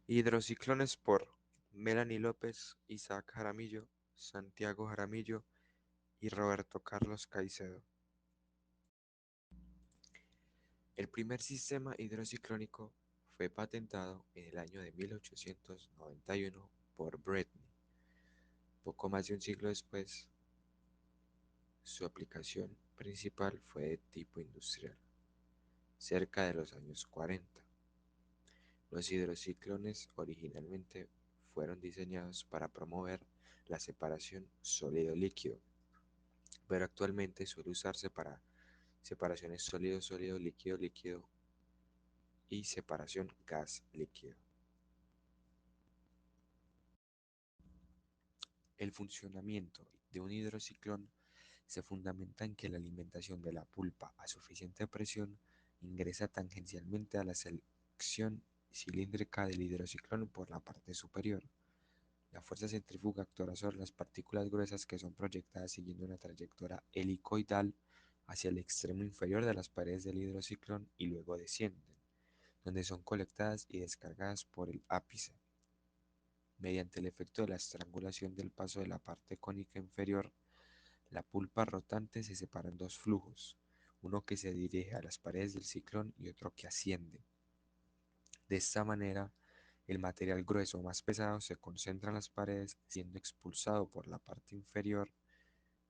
Hidrociclones por Melanie López, Isaac Jaramillo, Santiago Jaramillo y Roberto Carlos Caicedo. El primer sistema hidrociclónico fue patentado en el año de 1891 por Bretney. Poco más de un siglo después, su aplicación principal fue de tipo industrial, cerca de los años 40. Los hidrociclones originalmente fueron diseñados para promover la separación sólido-líquido, pero actualmente suele usarse para separaciones sólido-sólido, líquido-líquido y separación gas-líquido. El funcionamiento de un hidrociclón se fundamenta en que la alimentación de la pulpa a suficiente presión ingresa tangencialmente a la sección cilíndrica del hidrociclón por la parte superior. La fuerza centrífuga actuará sobre las partículas gruesas que son proyectadas siguiendo una trayectoria helicoidal hacia el extremo inferior de las paredes del hidrociclón y luego descienden, donde son colectadas y descargadas por el ápice. Mediante el efecto de la estrangulación del paso de la parte cónica inferior, la pulpa rotante se separa en dos flujos, uno que se dirige a las paredes del ciclón y otro que asciende. De esta manera, el material grueso o más pesado se concentra en las paredes, siendo expulsado por la parte inferior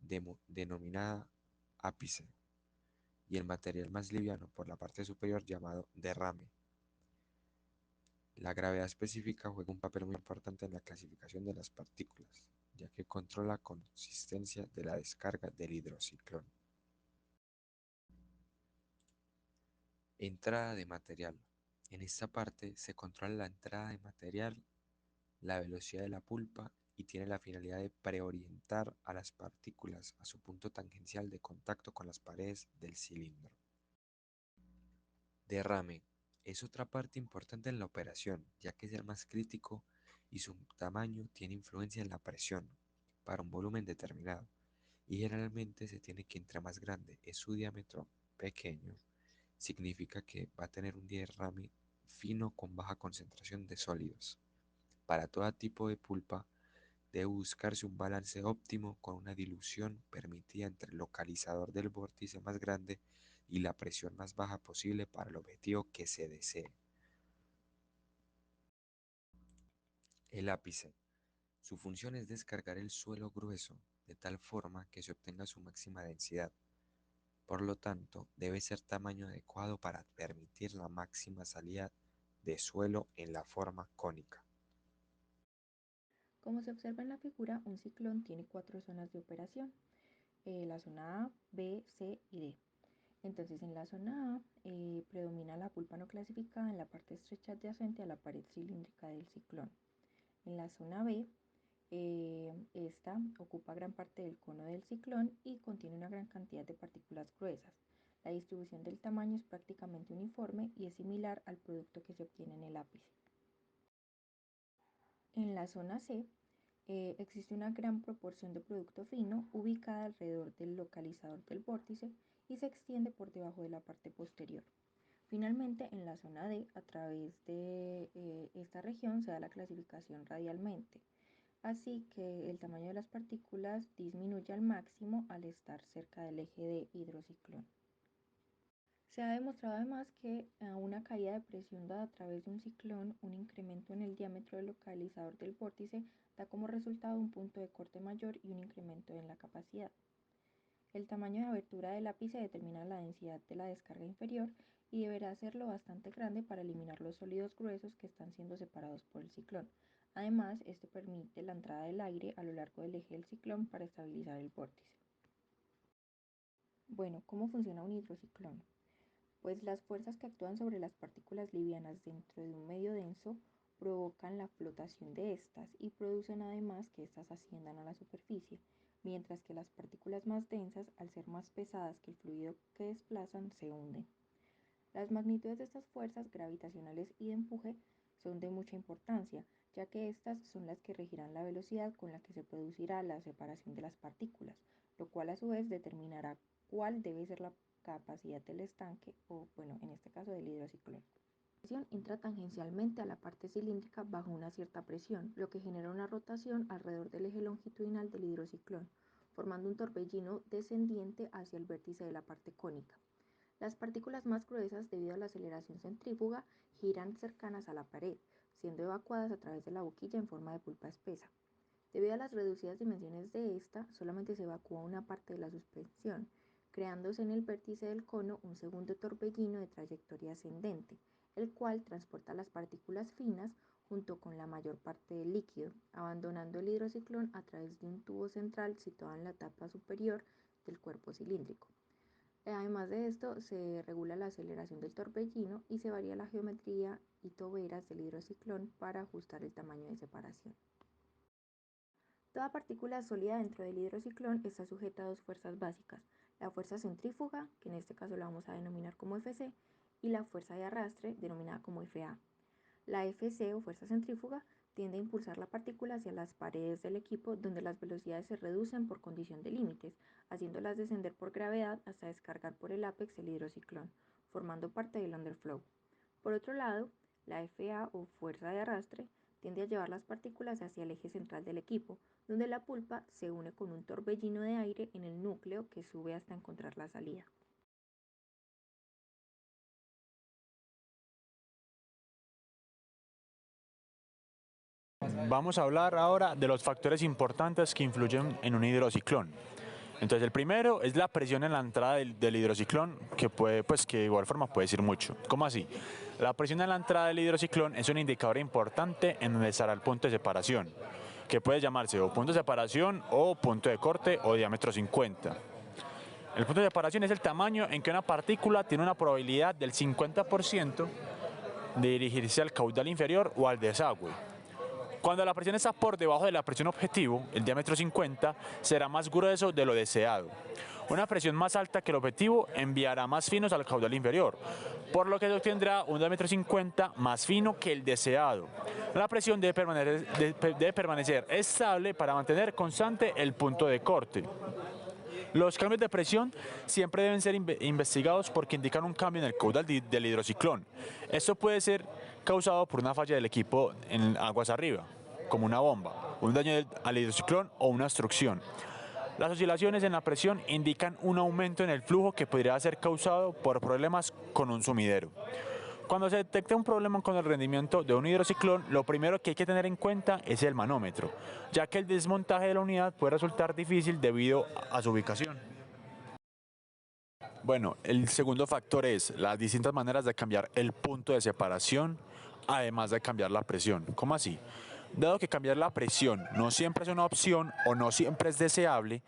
denominada ápice, y el material más liviano por la parte superior llamado derrame. La gravedad específica juega un papel muy importante en la clasificación de las partículas, ya que controla la consistencia de la descarga del hidrociclón. Entrada de material. En esta parte se controla la entrada de material, la velocidad de la pulpa y tiene la finalidad de preorientar a las partículas a su punto tangencial de contacto con las paredes del cilindro. Derrame. Es otra parte importante en la operación, ya que es el más crítico y su tamaño tiene influencia en la presión para un volumen determinado, y generalmente se tiene que entre más grande es su diámetro pequeño, significa que va a tener un derrame fino con baja concentración de sólidos. Para todo tipo de pulpa debe buscarse un balance óptimo con una dilución permitida entre el localizador del vórtice más grande y la presión más baja posible para el objetivo que se desee. El ápice. Su función es descargar el suelo grueso de tal forma que se obtenga su máxima densidad. Por lo tanto, debe ser tamaño adecuado para permitir la máxima salida de suelo en la forma cónica. Como se observa en la figura, un ciclón tiene cuatro zonas de operación, la zona A, B, C y D. Entonces en la zona A predomina la pulpa no clasificada en la parte estrecha adyacente a la pared cilíndrica del ciclón. En la zona B, esta ocupa gran parte del cono del ciclón y contiene una gran cantidad de partículas gruesas. La distribución del tamaño es prácticamente uniforme y es similar al producto que se obtiene en el ápice. En la zona C existe una gran proporción de producto fino ubicada alrededor del localizador del vórtice y se extiende por debajo de la parte posterior. Finalmente, en la zona D, a través de esta región se da la clasificación radialmente, así que el tamaño de las partículas disminuye al máximo al estar cerca del eje de hidrociclón. Se ha demostrado además que a una caída de presión dada a través de un ciclón, un incremento en el diámetro del localizador del vórtice da como resultado un punto de corte mayor y un incremento en la capacidad. El tamaño de abertura del ápice determina la densidad de la descarga inferior y deberá ser lo bastante grande para eliminar los sólidos gruesos que están siendo separados por el ciclón. Además, esto permite la entrada del aire a lo largo del eje del ciclón para estabilizar el vórtice. Bueno, ¿cómo funciona un hidrociclón? Pues las fuerzas que actúan sobre las partículas livianas dentro de un medio denso provocan la flotación de estas y producen además que éstas asciendan a la superficie, mientras que las partículas más densas, al ser más pesadas que el fluido que desplazan, se hunden. Las magnitudes de estas fuerzas gravitacionales y de empuje son de mucha importancia, ya que estas son las que regirán la velocidad con la que se producirá la separación de las partículas, lo cual a su vez determinará cuál debe ser la capacidad del estanque o, bueno, en este caso del hidrociclón. entra tangencialmente a la parte cilíndrica bajo una cierta presión, lo que genera una rotación alrededor del eje longitudinal del hidrociclón, formando un torbellino descendiente hacia el vértice de la parte cónica. Las partículas más gruesas, debido a la aceleración centrífuga, giran cercanas a la pared, siendo evacuadas a través de la boquilla en forma de pulpa espesa. Debido a las reducidas dimensiones de esta, solamente se evacúa una parte de la suspensión, creándose en el vértice del cono un segundo torbellino de trayectoria ascendente, el cual transporta las partículas finas junto con la mayor parte del líquido, abandonando el hidrociclón a través de un tubo central situado en la tapa superior del cuerpo cilíndrico. Además de esto, se regula la aceleración del torbellino y se varía la geometría y toberas del hidrociclón para ajustar el tamaño de separación. Toda partícula sólida dentro del hidrociclón está sujeta a dos fuerzas básicas, la fuerza centrífuga, que en este caso la vamos a denominar como Fc, y la fuerza de arrastre, denominada como Fa. La Fc o fuerza centrífuga tiende a impulsar la partícula hacia las paredes del equipo, donde las velocidades se reducen por condición de límites, haciéndolas descender por gravedad hasta descargar por el ápex el hidrociclón, formando parte del underflow. Por otro lado, la Fa o fuerza de arrastre tiende a llevar las partículas hacia el eje central del equipo, donde la pulpa se une con un torbellino de aire en el núcleo que sube hasta encontrar la salida. Vamos a hablar ahora de los factores importantes que influyen en un hidrociclón. Entonces el primero es la presión en la entrada del hidrociclón, que que de igual forma puede decir mucho. ¿Cómo así? La presión en la entrada del hidrociclón es un indicador importante en donde estará el punto de separación, que puede llamarse o punto de separación o punto de corte o diámetro 50. El punto de separación es el tamaño en que una partícula tiene una probabilidad del 50% de dirigirse al caudal inferior o al desagüe. Cuando la presión está por debajo de la presión objetivo, el diámetro 50 será más grueso de lo deseado. Una presión más alta que el objetivo enviará más finos al caudal inferior, por lo que se obtendrá un diámetro 50 más fino que el deseado. La presión debe permanecer estable para mantener constante el punto de corte. Los cambios de presión siempre deben ser investigados porque indican un cambio en el caudal del hidrociclón. Esto puede ser causado por una falla del equipo en aguas arriba, como una bomba, un daño al hidrociclón o una obstrucción. Las oscilaciones en la presión indican un aumento en el flujo que podría ser causado por problemas con un sumidero. Cuando se detecta un problema con el rendimiento de un hidrociclón, lo primero que hay que tener en cuenta es el manómetro, ya que el desmontaje de la unidad puede resultar difícil debido a su ubicación. Bueno, el segundo factor es las distintas maneras de cambiar el punto de separación, además de cambiar la presión. ¿Cómo así? Dado que cambiar la presión no siempre es una opción o no siempre es deseable,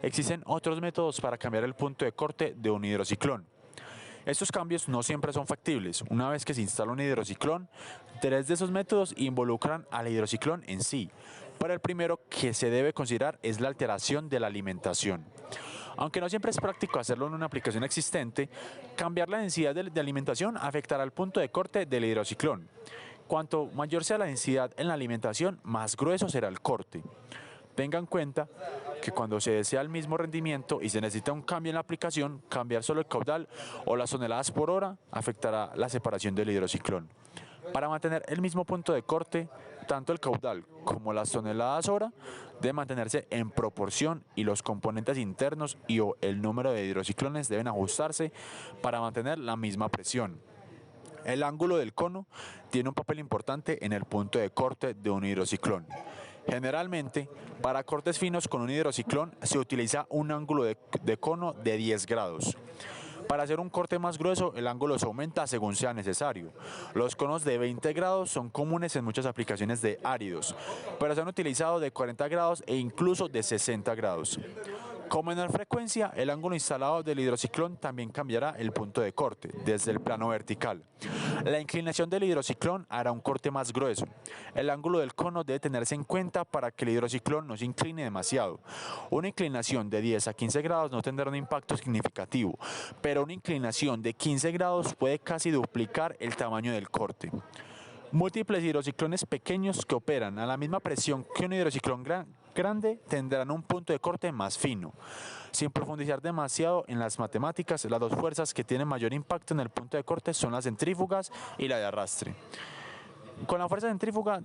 existen otros métodos para cambiar el punto de corte de un hidrociclón. Estos cambios no siempre son factibles. Una vez que se instala un hidrociclón, 3 de esos métodos involucran al hidrociclón en sí. Pero el primero que se debe considerar es la alteración de la alimentación. Aunque no siempre es práctico hacerlo en una aplicación existente, cambiar la densidad de alimentación afectará el punto de corte del hidrociclón. Cuanto mayor sea la densidad en la alimentación, más grueso será el corte. Tenga en cuenta que cuando se desea el mismo rendimiento y se necesita un cambio en la aplicación, cambiar solo el caudal o las toneladas por hora afectará la separación del hidrociclón. Para mantener el mismo punto de corte, tanto el caudal como las toneladas hora deben mantenerse en proporción y los componentes internos y o el número de hidrociclones deben ajustarse para mantener la misma presión. El ángulo del cono tiene un papel importante en el punto de corte de un hidrociclón. Generalmente, para cortes finos con un hidrociclón se utiliza un ángulo de cono de 10 grados. Para hacer un corte más grueso, el ángulo se aumenta según sea necesario. Los conos de 20 grados son comunes en muchas aplicaciones de áridos, pero se han utilizado de 40 grados e incluso de 60 grados. Con menor frecuencia, el ángulo instalado del hidrociclón también cambiará el punto de corte, desde el plano vertical. La inclinación del hidrociclón hará un corte más grueso. El ángulo del cono debe tenerse en cuenta para que el hidrociclón no se incline demasiado. Una inclinación de 10 a 15 grados no tendrá un impacto significativo, pero una inclinación de 15 grados puede casi duplicar el tamaño del corte. Múltiples hidrociclones pequeños que operan a la misma presión que un hidrociclón grande tendrán un punto de corte más fino. Sin profundizar demasiado en las matemáticas, las dos fuerzas que tienen mayor impacto en el punto de corte son las centrífugas y la de arrastre. Con la fuerza centrífuga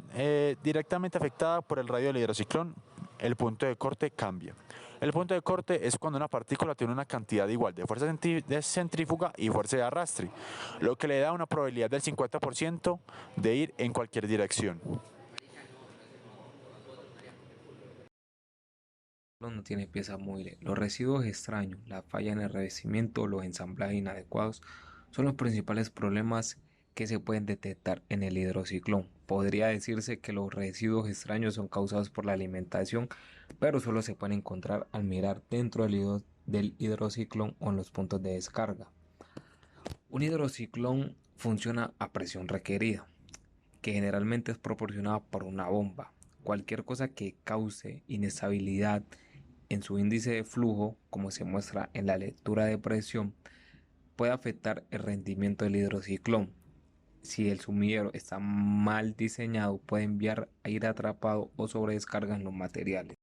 directamente afectada por el radio del hidrociclón, el punto de corte cambia. El punto de corte es cuando una partícula tiene una cantidad igual de fuerza de centrífuga y fuerza de arrastre, lo que le da una probabilidad del 50% de ir en cualquier dirección. No tiene piezas móviles. Los residuos extraños, la falla en el revestimiento, los ensamblajes inadecuados son los principales problemas que se pueden detectar en el hidrociclón. Podría decirse que los residuos extraños son causados por la alimentación, pero solo se pueden encontrar al mirar dentro del hidrociclón o en los puntos de descarga. Un hidrociclón funciona a presión requerida, que generalmente es proporcionada por una bomba. Cualquier cosa que cause inestabilidad en su índice de flujo, como se muestra en la lectura de presión, puede afectar el rendimiento del hidrociclón. Si el sumidero está mal diseñado, puede enviar aire atrapado o sobredescarga en los materiales.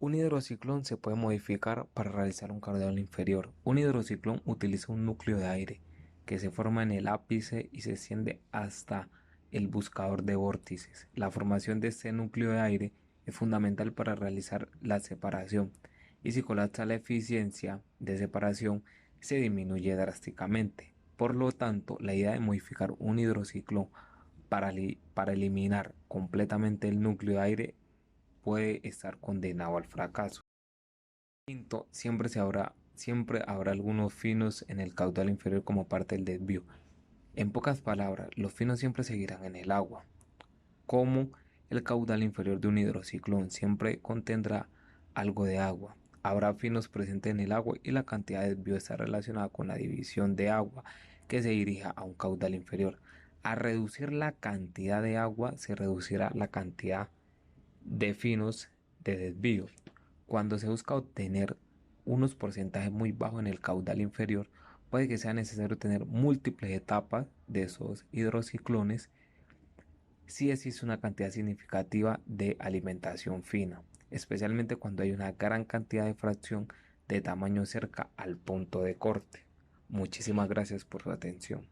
Un hidrociclón se puede modificar para realizar un caudal inferior. Un hidrociclón utiliza un núcleo de aire que se forma en el ápice y se extiende hasta el buscador de vórtices. La formación de este núcleo de aire es fundamental para realizar la separación, y si colapsa la eficiencia de separación se disminuye drásticamente. Por lo tanto, la idea de modificar un hidrociclón para eliminar completamente el núcleo de aire puede estar condenado al fracaso. Quinto, siempre habrá algunos finos en el caudal inferior como parte del desvío. En pocas palabras, los finos siempre seguirán en el agua. Como el caudal inferior de un hidrociclón siempre contendrá algo de agua, habrá finos presentes en el agua y la cantidad de desvío está relacionada con la división de agua que se dirija a un caudal inferior. Al reducir la cantidad de agua, se reducirá la cantidad de finos de desvío. Cuando se busca obtener unos porcentajes muy bajos en el caudal inferior, puede que sea necesario tener múltiples etapas de esos hidrociclones si existe una cantidad significativa de alimentación fina, especialmente cuando hay una gran cantidad de fracción de tamaño cerca al punto de corte. Muchísimas gracias por su atención.